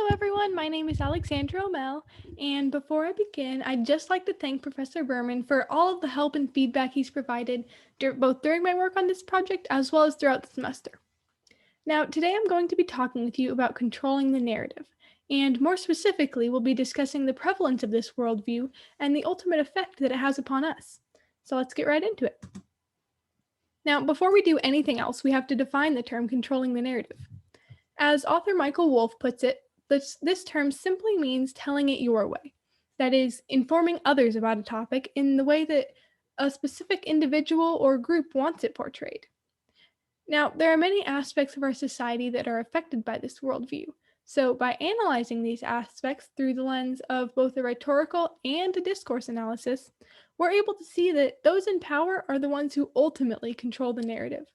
Hello everyone, my name is Alexandra Omel, and before I begin, I'd just like to thank Professor Berman for all of the help and feedback he's provided both during my work on this project as well as throughout the semester. Now, today I'm going to be talking with you about controlling the narrative, and more specifically, we'll be discussing the prevalence of this worldview and the ultimate effect that it has upon us. So let's get right into it. Now, before we do anything else, we have to define the term controlling the narrative. As author Michael Wolff puts it, this term simply means telling it your way. That is, informing others about a topic in the way that a specific individual or group wants it portrayed. Now, there are many aspects of our society that are affected by this worldview. So, by analyzing these aspects through the lens of both a rhetorical and a discourse analysis, we're able to see that those in power are the ones who ultimately control the narrative.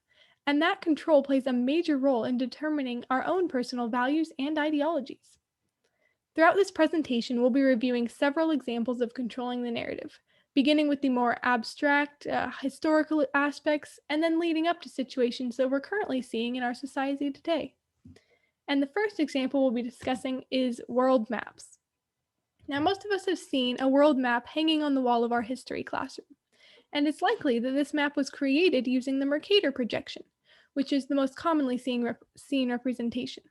And that control plays a major role in determining our own personal values and ideologies. Throughout this presentation, we'll be reviewing several examples of controlling the narrative, beginning with the more abstract, historical aspects, and then leading up to situations that we're currently seeing in our society today. And the first example we'll be discussing is world maps. Now, most of us have seen a world map hanging on the wall of our history classroom, and it's likely that this map was created using the Mercator projection, which is the most commonly seen representation.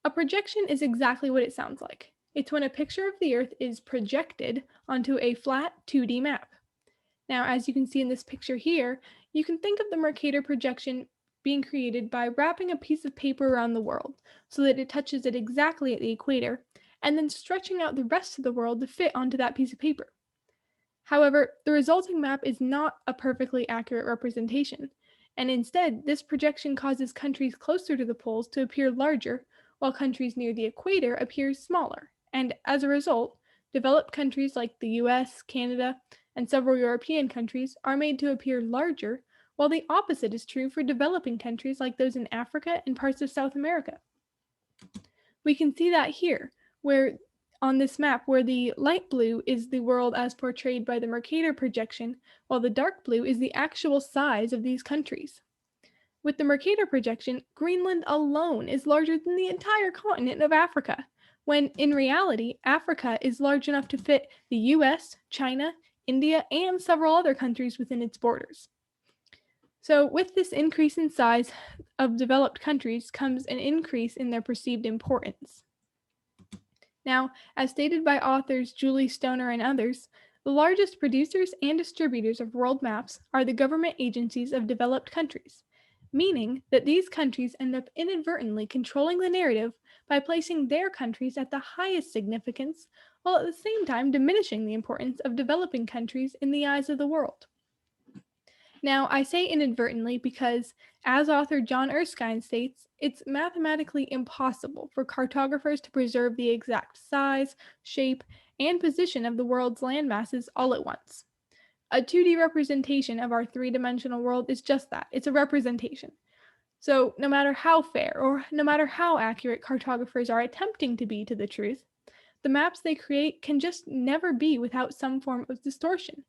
A projection is exactly what it sounds like. It's when a picture of the Earth is projected onto a flat 2D map. Now, as you can see in this picture here, you can think of the Mercator projection being created by wrapping a piece of paper around the world so that it touches it exactly at the equator, and then stretching out the rest of the world to fit onto that piece of paper. However, the resulting map is not a perfectly accurate representation, and instead, this projection causes countries closer to the poles to appear larger, while countries near the equator appear smaller, and as a result, developed countries like the US, Canada, and several European countries are made to appear larger, while the opposite is true for developing countries like those in Africa and parts of South America. We can see that here, where on this map, where the light blue is the world as portrayed by the Mercator projection, while the dark blue is the actual size of these countries. With the Mercator projection, Greenland alone is larger than the entire continent of Africa, when in reality, Africa is large enough to fit the US, China, India, and several other countries within its borders. So, with this increase in size of developed countries comes an increase in their perceived importance. Now, as stated by authors Julie Stoner and others, the largest producers and distributors of world maps are the government agencies of developed countries, meaning that these countries end up inadvertently controlling the narrative by placing their countries at the highest significance, while at the same time diminishing the importance of developing countries in the eyes of the world. Now, I say inadvertently because, as author John Erskine states, it's mathematically impossible for cartographers to preserve the exact size, shape, and position of the world's landmasses all at once. A 2D representation of our three-dimensional world is just that, it's a representation. So, no matter how fair or no matter how accurate cartographers are attempting to be to the truth, the maps they create can just never be without some form of distortion,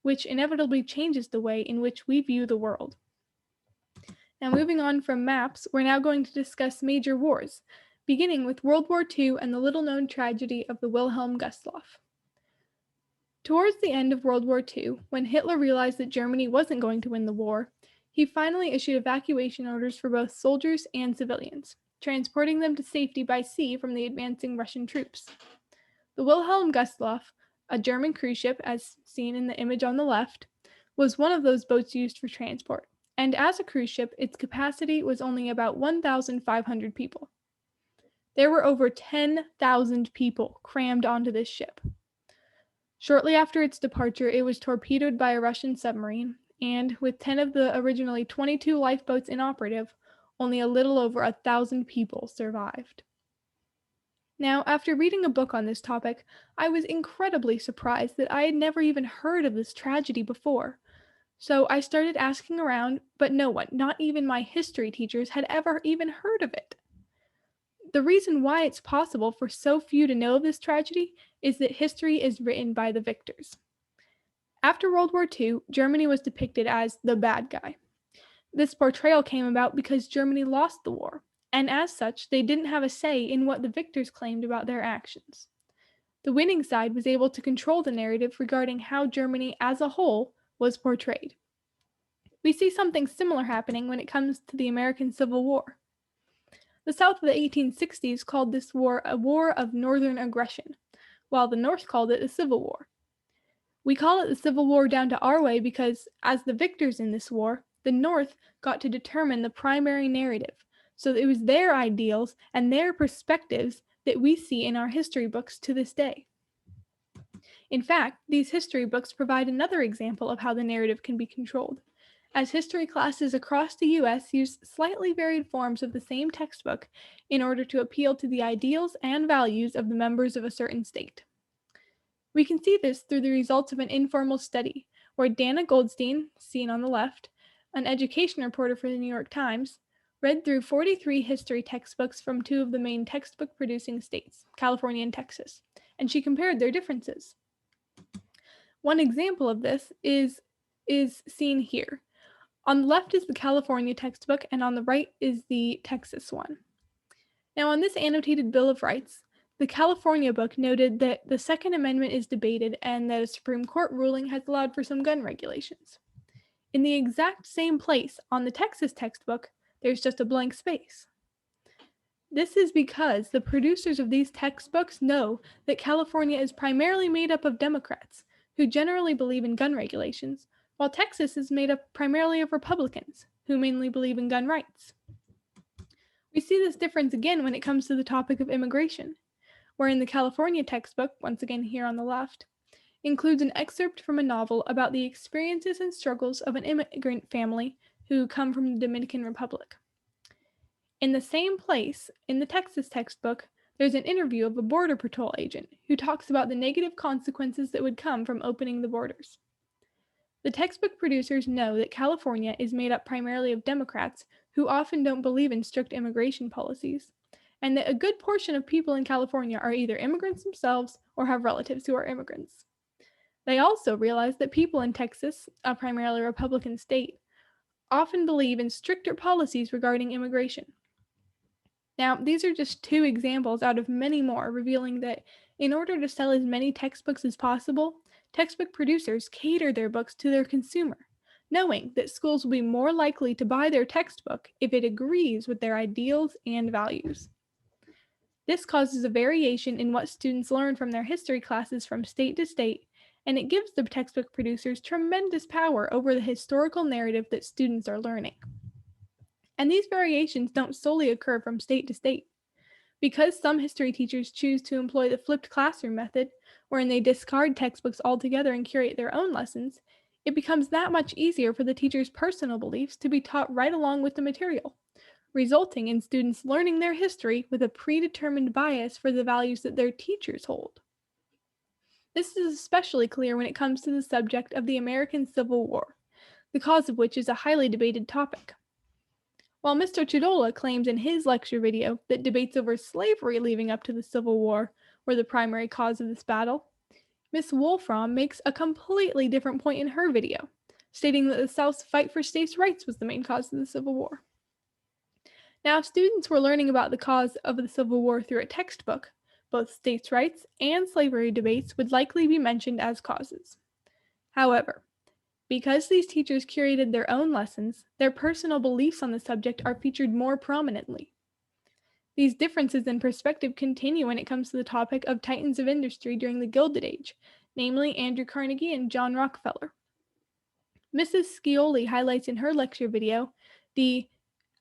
which inevitably changes the way in which we view the world. Now, moving on from maps, we're now going to discuss major wars, beginning with World War II and the little-known tragedy of the Wilhelm Gustloff. Towards the end of World War II, when Hitler realized that Germany wasn't going to win the war, he finally issued evacuation orders for both soldiers and civilians, transporting them to safety by sea from the advancing Russian troops. The Wilhelm Gustloff, a German cruise ship, as seen in the image on the left, was one of those boats used for transport, and as a cruise ship, its capacity was only about 1,500 people. There were over 10,000 people crammed onto this ship. Shortly after its departure, it was torpedoed by a Russian submarine, and with 10 of the originally 22 lifeboats inoperative, only a little over 1,000 people survived. Now, after reading a book on this topic, I was incredibly surprised that I had never even heard of this tragedy before. So I started asking around, but no one, not even my history teachers, had ever even heard of it. The reason why it's possible for so few to know of this tragedy is that history is written by the victors. After World War II, Germany was depicted as the bad guy. This portrayal came about because Germany lost the war, and as such, they didn't have a say in what the victors claimed about their actions. The winning side was able to control the narrative regarding how Germany as a whole was portrayed. We see something similar happening when it comes to the American Civil War. The South of the 1860s called this war a war of northern aggression, while the North called it a civil war. We call it the Civil War down to our way because, as the victors in this war, the North got to determine the primary narrative, so it was their ideals and their perspectives that we see in our history books to this day. In fact, these history books provide another example of how the narrative can be controlled, as history classes across the US use slightly varied forms of the same textbook in order to appeal to the ideals and values of the members of a certain state. We can see this through the results of an informal study, where Dana Goldstein, seen on the left, an education reporter for the New York Times, read through 43 history textbooks from two of the main textbook-producing states, California and Texas, and she compared their differences. One example of this is seen here. On the left is the California textbook, and on the right is the Texas one. Now, on this annotated Bill of Rights, the California book noted that the Second Amendment is debated and that a Supreme Court ruling has allowed for some gun regulations. In the exact same place on the Texas textbook, there's just a blank space. This is because the producers of these textbooks know that California is primarily made up of Democrats, who generally believe in gun regulations, while Texas is made up primarily of Republicans, who mainly believe in gun rights. We see this difference again when it comes to the topic of immigration, wherein the California textbook, once again here on the left, includes an excerpt from a novel about the experiences and struggles of an immigrant family who come from the Dominican Republic. In the same place, in the Texas textbook, there's an interview of a Border Patrol agent who talks about the negative consequences that would come from opening the borders. The textbook producers know that California is made up primarily of Democrats who often don't believe in strict immigration policies, and that a good portion of people in California are either immigrants themselves or have relatives who are immigrants. They also realize that people in Texas, a primarily Republican state, often believe in stricter policies regarding immigration. Now, these are just two examples out of many more revealing that in order to sell as many textbooks as possible, textbook producers cater their books to their consumer, knowing that schools will be more likely to buy their textbook if it agrees with their ideals and values. This causes a variation in what students learn from their history classes from state to state, and it gives the textbook producers tremendous power over the historical narrative that students are learning. And these variations don't solely occur from state to state. Because some history teachers choose to employ the flipped classroom method, wherein they discard textbooks altogether and curate their own lessons, it becomes that much easier for the teacher's personal beliefs to be taught right along with the material, resulting in students learning their history with a predetermined bias for the values that their teachers hold. This is especially clear when it comes to the subject of the American Civil War, the cause of which is a highly debated topic. While Mr. Chidola claims in his lecture video that debates over slavery leading up to the Civil War were the primary cause of this battle, Ms. Wolfram makes a completely different point in her video, stating that the South's fight for states' rights was the main cause of the Civil War. Now, if students were learning about the cause of the Civil War through a textbook, both states' rights and slavery debates would likely be mentioned as causes. However, because these teachers curated their own lessons, their personal beliefs on the subject are featured more prominently. These differences in perspective continue when it comes to the topic of titans of industry during the Gilded Age, namely Andrew Carnegie and John Rockefeller. Mrs. Scioli highlights in her lecture video the,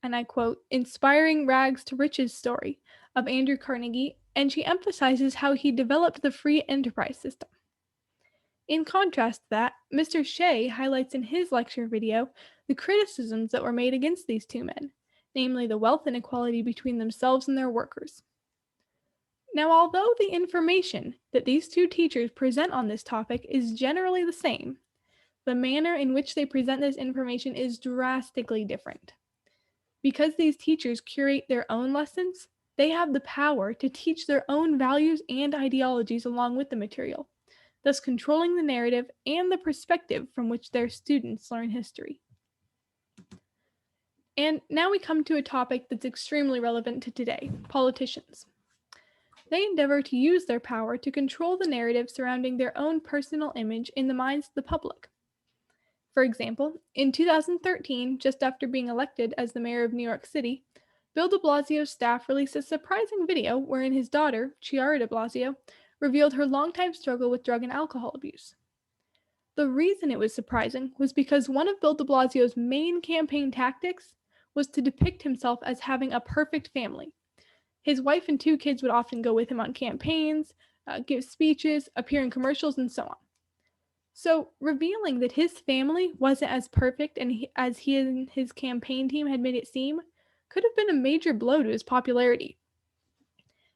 and I quote, inspiring rags to riches story of Andrew Carnegie, and she emphasizes how he developed the free enterprise system. In contrast to that, Mr. Shea highlights in his lecture video the criticisms that were made against these two men, namely the wealth inequality between themselves and their workers. Now, although the information that these two teachers present on this topic is generally the same, the manner in which they present this information is drastically different. Because these teachers curate their own lessons, they have the power to teach their own values and ideologies along with the material, thus controlling the narrative and the perspective from which their students learn history. And now we come to a topic that's extremely relevant to today: politicians. They endeavor to use their power to control the narrative surrounding their own personal image in the minds of the public. For example, in 2013, just after being elected as the mayor of New York City, Bill de Blasio's staff released a surprising video wherein his daughter, Chiara de Blasio, revealed her longtime struggle with drug and alcohol abuse. The reason it was surprising was because one of Bill de Blasio's main campaign tactics was to depict himself as having a perfect family. His wife and 2 kids would often go with him on campaigns, give speeches, appear in commercials, and so on. So, revealing that his family wasn't as perfect as he and his campaign team had made it seem could have been a major blow to his popularity.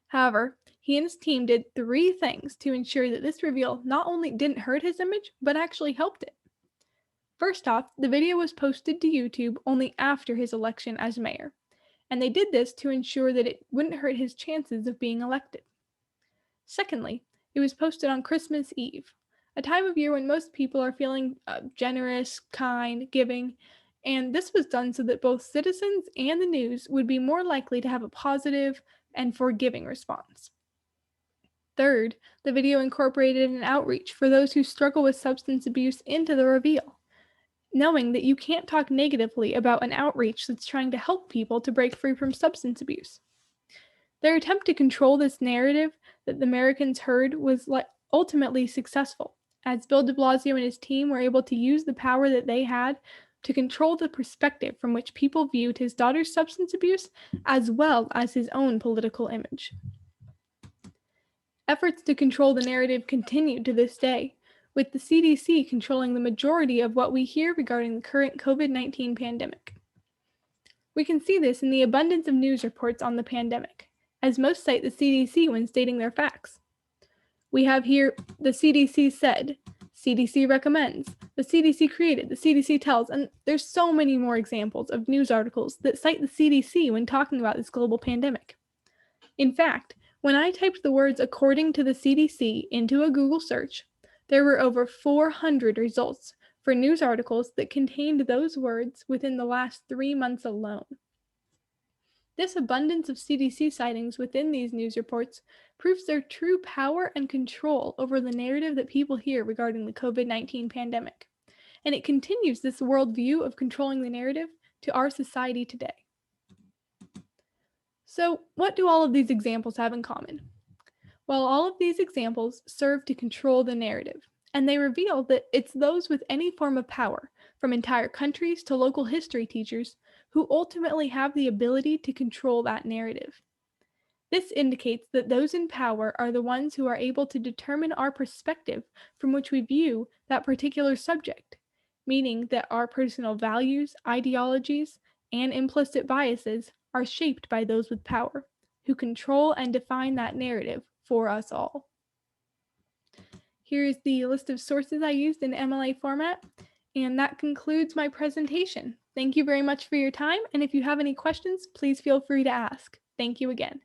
However, he and his team did 3 things to ensure that this reveal not only didn't hurt his image, but actually helped it. First off, the video was posted to YouTube only after his election as mayor, and they did this to ensure that it wouldn't hurt his chances of being elected. Secondly, it was posted on Christmas Eve, a time of year when most people are feeling generous, kind, giving, and this was done so that both citizens and the news would be more likely to have a positive and forgiving response. Third, the video incorporated an outreach for those who struggle with substance abuse into the reveal, knowing that you can't talk negatively about an outreach that's trying to help people to break free from substance abuse. Their attempt to control this narrative that the Americans heard was ultimately successful, as Bill de Blasio and his team were able to use the power that they had to control the perspective from which people viewed his daughter's substance abuse as well as his own political image. Efforts to control the narrative continue to this day, with the CDC controlling the majority of what we hear regarding the current COVID-19 pandemic. We can see this in the abundance of news reports on the pandemic, as most cite the CDC when stating their facts. We have here, the CDC said, CDC recommends, the CDC created, the CDC tells, and there's so many more examples of news articles that cite the CDC when talking about this global pandemic. In fact, when I typed the words "according to the CDC" into a Google search, there were over 400 results for news articles that contained those words within the last 3 months alone. This abundance of CDC sightings within these news reports proves their true power and control over the narrative that people hear regarding the COVID-19 pandemic, and it continues this worldview of controlling the narrative to our society today. So, what do all of these examples have in common? Well, all of these examples serve to control the narrative, and they reveal that it's those with any form of power, from entire countries to local history teachers, who ultimately have the ability to control that narrative. This indicates that those in power are the ones who are able to determine our perspective from which we view that particular subject, meaning that our personal values, ideologies, and implicit biases are shaped by those with power, who control and define that narrative for us all. Here's the list of sources I used in MLA format, and that concludes my presentation. Thank you very much for your time, and if you have any questions, please feel free to ask. Thank you again.